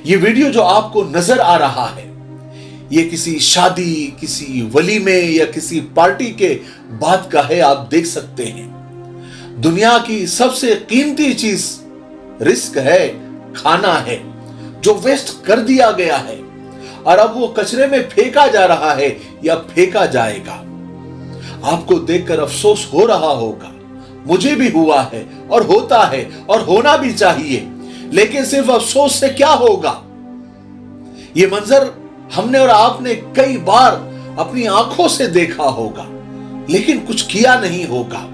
یہ ویڈیو جو آپ کو نظر آ رہا ہے یہ کسی شادی، کسی ولیمے یا کسی پارٹی کے بعد کا ہے. آپ دیکھ سکتے ہیں دنیا کی سب سے قیمتی چیز رزق ہے، کھانا ہے، جو ویسٹ کر دیا گیا ہے اور اب وہ کچرے میں پھینکا جا رہا ہے یا پھینکا جائے گا. آپ کو دیکھ کر افسوس ہو رہا ہوگا، مجھے بھی ہوا ہے اور ہوتا ہے اور ہونا بھی چاہیے، لیکن صرف افسوس سے کیا ہوگا؟ یہ منظر ہم نے اور آپ نے کئی بار اپنی آنکھوں سے دیکھا ہوگا لیکن کچھ کیا نہیں ہوگا.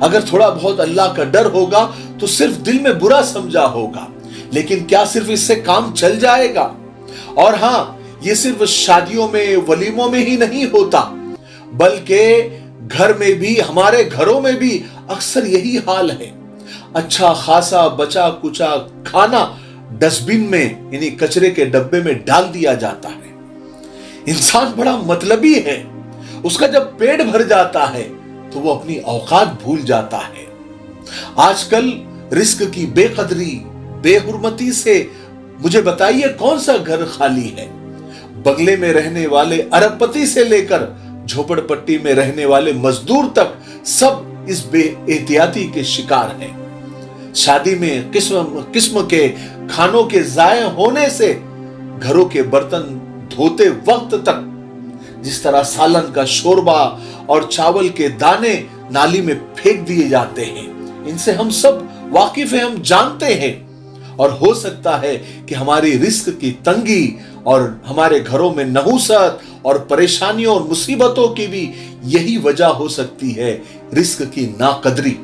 اگر تھوڑا بہت اللہ کا ڈر ہوگا تو صرف دل میں برا سمجھا ہوگا، لیکن کیا صرف اس سے کام چل جائے گا؟ اور ہاں، یہ صرف شادیوں میں، ولیموں میں ہی نہیں ہوتا، بلکہ گھر میں بھی، ہمارے گھروں میں بھی اکثر یہی حال ہے. اچھا خاصا بچا کچا کھانا ڈسٹبن میں یعنی کچرے کے ڈبے میں ڈال دیا جاتا ہے. انسان بڑا مطلبی ہے، اس کا جب پیٹ بھر جاتا ہے تو وہ اپنی اوقات بھول جاتا ہے. آج کل رزق کی بے قدری، بے حرمتی سے مجھے بتائیے کون سا گھر خالی ہے؟ بنگلے میں رہنے والے ارب پتی سے لے کر جھوپڑ پٹی میں رہنے والے مزدور تک سب اس بے احتیاطی کے شکار ہیں. شادی میں قسم قسم کے کھانوں کے ضائع ہونے سے گھروں کے برتن دھوتے وقت تک جس طرح سالن کا شوربہ اور چاول کے دانے نالی میں پھینک دیے جاتے ہیں، ان سے ہم سب واقف ہیں، ہم جانتے ہیں. اور ہو سکتا ہے کہ ہماری رزق کی تنگی اور ہمارے گھروں میں نحوست اور پریشانیوں اور مصیبتوں کی بھی یہی وجہ ہو سکتی ہے، رزق کی ناقدری،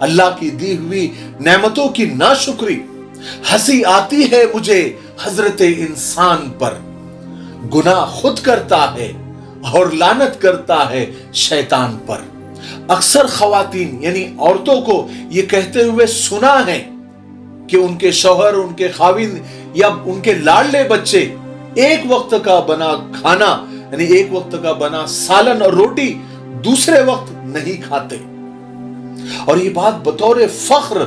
اللہ کی دی ہوئی نعمتوں کی ناشکری. ہنسی آتی ہے مجھے حضرت انسان پر، گناہ خود کرتا ہے اور لعنت کرتا ہے شیطان پر. اکثر خواتین یعنی عورتوں کو یہ کہتے ہوئے سنا ہے کہ ان کے شوہر، ان کے خاوند یا ان کے لاڈلے بچے ایک وقت کا بنا کھانا یعنی ایک وقت کا بنا سالن اور روٹی دوسرے وقت نہیں کھاتے. اور یہ بات بطور فخر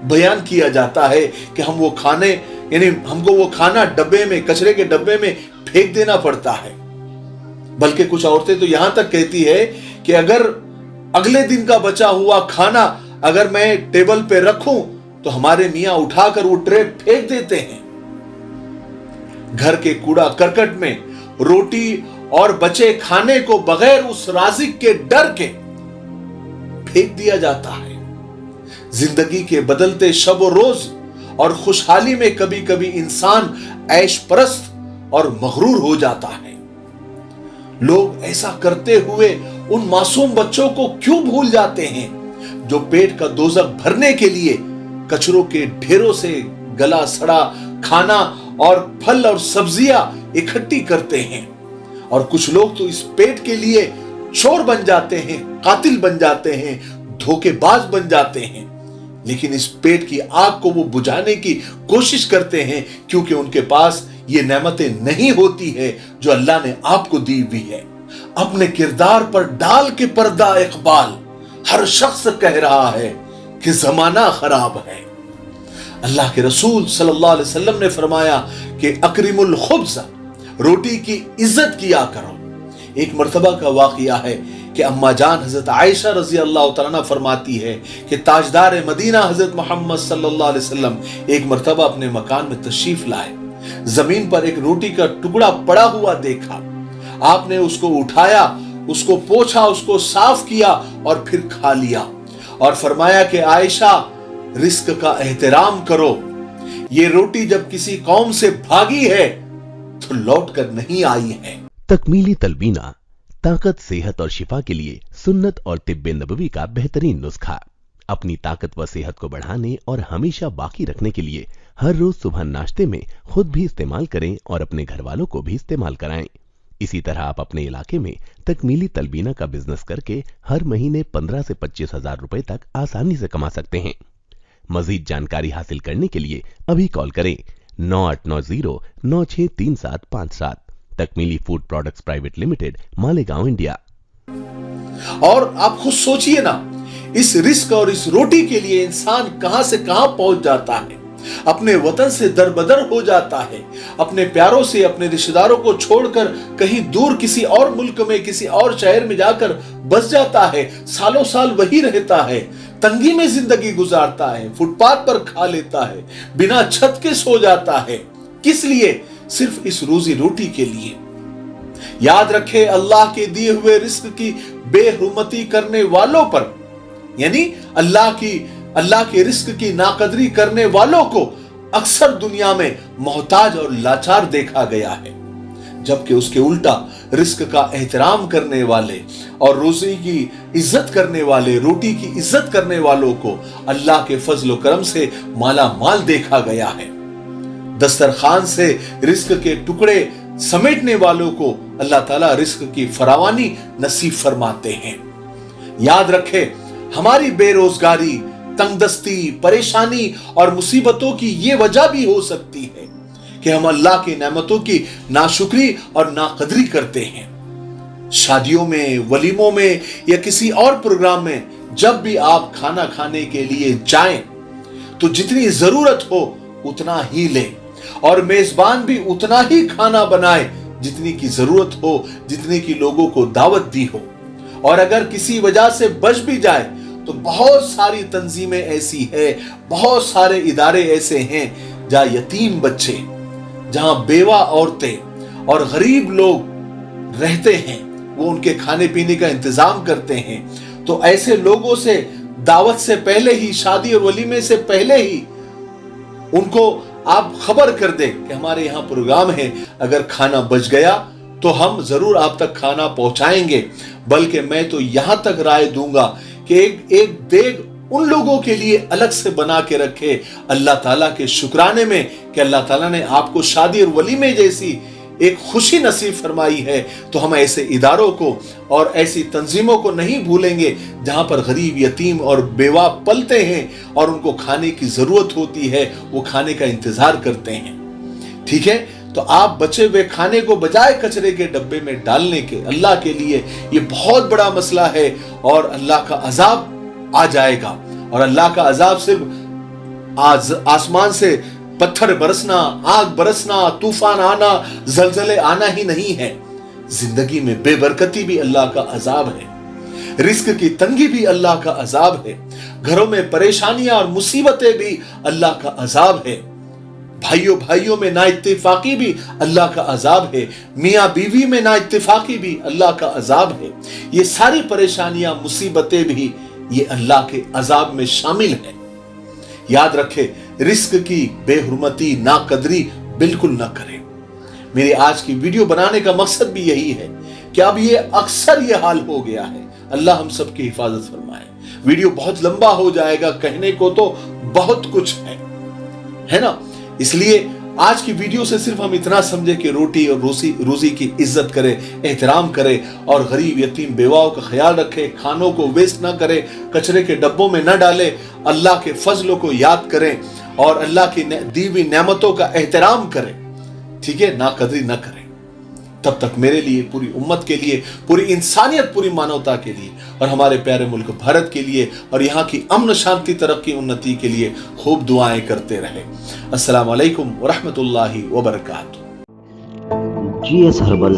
بیان کیا جاتا ہے کہ ہم وہ کھانے یعنی ہم کو وہ کھانا ڈبے میں، کچرے کے ڈبے میں پھینک دینا پڑتا ہے. بلکہ کچھ عورتیں تو یہاں تک کہتی ہے کہ اگر اگلے دن کا بچا ہوا کھانا اگر میں ٹیبل پہ رکھوں تو ہمارے میاں اٹھا کر وہ ٹرے پھینک دیتے ہیں. گھر کے کوڑا کرکٹ میں روٹی اور بچے کھانے کو بغیر اس رازق کے ڈر کے پھینک دیا جاتا ہے. زندگی کے بدلتے شب و روز اور خوشحالی میں کبھی کبھی انسان عیش پرست اور مغرور ہو جاتا ہے. لوگ ایسا کرتے ہوئے ان معصوم بچوں کو کیوں بھول جاتے ہیں جو پیٹ کا دوزخ بھرنے کے لیے کچروں کے ڈھیروں سے گلا سڑا کھانا اور پھل اور سبزیاں اکٹھی کرتے ہیں. اور کچھ لوگ تو اس پیٹ کے لیے چور بن جاتے ہیں، قاتل بن جاتے ہیں، دھوکے باز بن جاتے ہیں، لیکن اس پیٹ کی آگ کو وہ بجھانے کی کوشش کرتے ہیں کیونکہ ان کے پاس یہ نعمتیں نہیں ہوتی ہے جو اللہ نے آپ کو دی ہوئی ہے. اپنے کردار پر ڈال کے پردہ اقبال ہر شخص کہہ رہا ہے کہ زمانہ خراب ہے. اللہ کے رسول صلی اللہ علیہ وسلم نے فرمایا کہ اکرم الخبز، روٹی کی عزت کیا کرو. ایک مرتبہ کا واقعہ ہے کہ اما جان حضرت عائشہ رضی اللہ تعالیٰ عنہ فرماتی ہے کہ تاجدار مدینہ حضرت محمد صلی اللہ علیہ وسلم ایک مرتبہ اپنے مکان میں تشریف لائے. زمین پر ایک روٹی کا ٹکڑا پڑا ہوا دیکھا. آپ نے اس کو اٹھایا، اس کو پوچھا، اس کو صاف کیا اور پھر کھا لیا اور فرمایا کہ عائشہ رزق کا احترام کرو. یہ روٹی جب کسی قوم سے بھاگی ہے تو لوٹ کر نہیں آئی ہے. تکمیلی تلبینہ طاقت، صحت اور شفا کے لیے سنت اور طب نبوی کا بہترین نسخہ. اپنی طاقت و صحت کو بڑھانے اور ہمیشہ باقی رکھنے کے لیے ہر روز صبح ناشتے میں خود بھی استعمال کریں اور اپنے گھر والوں کو بھی استعمال کرائیں. اسی طرح آپ اپنے علاقے میں تکمیلی تلبینہ کا بزنس کر کے ہر مہینے 15 سے 25 ہزار روپے تک آسانی سے کما سکتے ہیں. مزید جانکاری حاصل کرنے کے لیے ابھی کال کریں 9890963757. Takmeeli food products private limited, Malegaon, India. اور آپ خود سوچئے نا، اس رزق اور اس روٹی کے لیے انسان کہاں سے کہاں پہنچ جاتا ہے. اپنے وطن سے دربدر ہو جاتا ہے، اپنے پیاروں سے، اپنے رشتہ داروں کو چھوڑ کر کہیں دور کسی اور ملک میں، کسی اور شہر میں جا کر بس جاتا ہے، سالوں سال وہی رہتا ہے، تنگی میں زندگی گزارتا ہے، فٹ پاتھ پر کھا لیتا ہے، بنا چھت کے سو جاتا ہے۔ کس لیے؟ صرف اس روزی روٹی کے لیے۔ یاد رکھے، اللہ کے دیے ہوئے رزق کی بے حرمتی کرنے والوں پر، یعنی اللہ کے رزق کی ناقدری کرنے والوں کو اکثر دنیا میں محتاج اور لاچار دیکھا گیا ہے، جبکہ اس کے الٹا رزق کا احترام کرنے والے اور روزی کی عزت کرنے والے، روٹی کی عزت کرنے والوں کو اللہ کے فضل و کرم سے مالا مال دیکھا گیا ہے۔ دسترخوان سے رزق کے ٹکڑے سمیٹنے والوں کو اللہ تعالیٰ رزق کی فراوانی نصیب فرماتے ہیں۔ یاد رکھے، ہماری بے روزگاری، تنگ دستی، پریشانی اور مصیبتوں کی یہ وجہ بھی ہو سکتی ہے کہ ہم اللہ کی نعمتوں کی ناشکری اور ناقدری کرتے ہیں۔ شادیوں میں، ولیموں میں یا کسی اور پروگرام میں جب بھی آپ کھانا کھانے کے لیے جائیں تو جتنی ضرورت ہو اتنا ہی لیں، اور میزبان بھی اتنا ہی کھانا بنائے جتنی کی ضرورت ہو، جتنی کی لوگوں کو دعوت دی ہو۔ اور اگر کسی وجہ سے بچ بھی جائے تو بہت ساری تنظیمیں ایسی ہیں، بہت سارے ادارے ایسے ہیں جہاں یتیم بچے، جہاں بیوہ عورتیں اور غریب لوگ رہتے ہیں، وہ ان کے کھانے پینے کا انتظام کرتے ہیں۔ تو ایسے لوگوں سے دعوت سے پہلے ہی، شادی اور ولیمے سے پہلے ہی ان کو آپ خبر کر دیں کہ ہمارے یہاں پروگرام ہے، اگر کھانا بچ گیا تو ہم ضرور آپ تک کھانا پہنچائیں گے، بلکہ میں تو یہاں تک رائے دوں گا کہ ایک دیگ ان لوگوں کے لیے الگ سے بنا کے رکھے، اللہ تعالیٰ کے شکرانے میں کہ اللہ تعالیٰ نے آپ کو شادی اور ولیمے جیسی ایک خوشی نصیب فرمائی ہے۔ تو ہم ایسے اداروں کو اور ایسی تنظیموں کو نہیں بھولیں گے جہاں پر غریب، یتیم اور بیوہ پلتے ہیں اور ان کو کھانے کی ضرورت ہوتی ہے، وہ کھانے کا انتظار کرتے ہیں۔ ٹھیک ہے؟ تو آپ بچے ہوئے کھانے کو بجائے کچرے کے ڈبے میں ڈالنے کے، اللہ کے لیے یہ بہت بڑا مسئلہ ہے، اور اللہ کا عذاب آ جائے گا۔ اور اللہ کا عذاب صرف آسمان سے پتھر برسنا، آگ برسنا، طوفان آنا، زلزلے آنا ہی نہیں ہے، زندگی میں بے برکتی بھی اللہ کا عذاب ہے، رزق کی تنگی بھی اللہ کا عذاب ہے، گھروں میں پریشانیاں اور مصیبتیں بھی اللہ کا عذاب ہے، بھائیوں میں نا اتفاقی بھی اللہ کا عذاب ہے، میاں بیوی میں نا اتفاقی بھی اللہ کا عذاب ہے، یہ ساری پریشانیاں، مصیبتیں بھی یہ اللہ کے عذاب میں شامل ہیں۔ یاد رکھے، رزق کی بے حرمتی، ناقدری بالکل نہ کریں۔ میری آج کی ویڈیو بنانے کا مقصد بھی یہی ہے کہ اب یہ اکثر یہ حال ہو گیا ہے، اللہ ہم سب کی حفاظت فرمائے۔ ویڈیو بہت لمبا ہو جائے گا، کہنے کو تو بہت کچھ ہے نا، اس لیے آج کی ویڈیو سے صرف ہم اتنا سمجھے کہ روٹی اور روزی کی عزت کرے، احترام کرے، اور غریب، یتیم، بیواؤں کا خیال رکھے، کھانوں کو ویسٹ نہ کرے، کچرے کے ڈبوں میں نہ ڈالے، اللہ کے فضلوں کو یاد کریں اور اللہ کی دی ہوئی نعمتوں کا احترام کریں، ٹھیک ہے، ناقدری نہ کریں۔ تب تک میرے لیے، پوری امت کے لیے، پوری انسانیت، پوری مانوتا کے لیے اور ہمارے پیارے ملک بھارت کے لیے اور یہاں کی امن، شانتی، ترقی، انتی کے لیے خوب دعائیں کرتے رہے۔ السلام علیکم ورحمۃ اللہ وبرکاتہ۔ G S herbal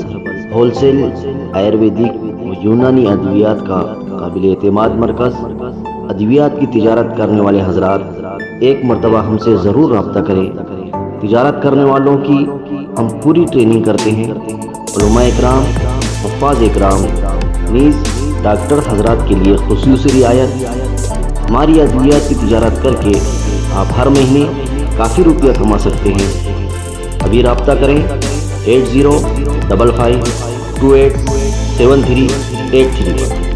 wholesale Ayurvedic و یونانی ادویات کا قابل اعتماد مرکز۔ ادویات کی تجارت کرنے والے حضرات ایک مرتبہ ہم سے ضرور رابطہ کریں۔ تجارت کرنے والوں کی ہم پوری ٹریننگ کرتے ہیں۔ علماء اکرام، حفاظ اکرام، نیز ڈاکٹر حضرات کے لیے خصوصی رعایت۔ ہماری ادویات کی تجارت کر کے آپ ہر مہینے کافی روپیہ کما سکتے ہیں۔ ابھی رابطہ کریں 8055287383 پر۔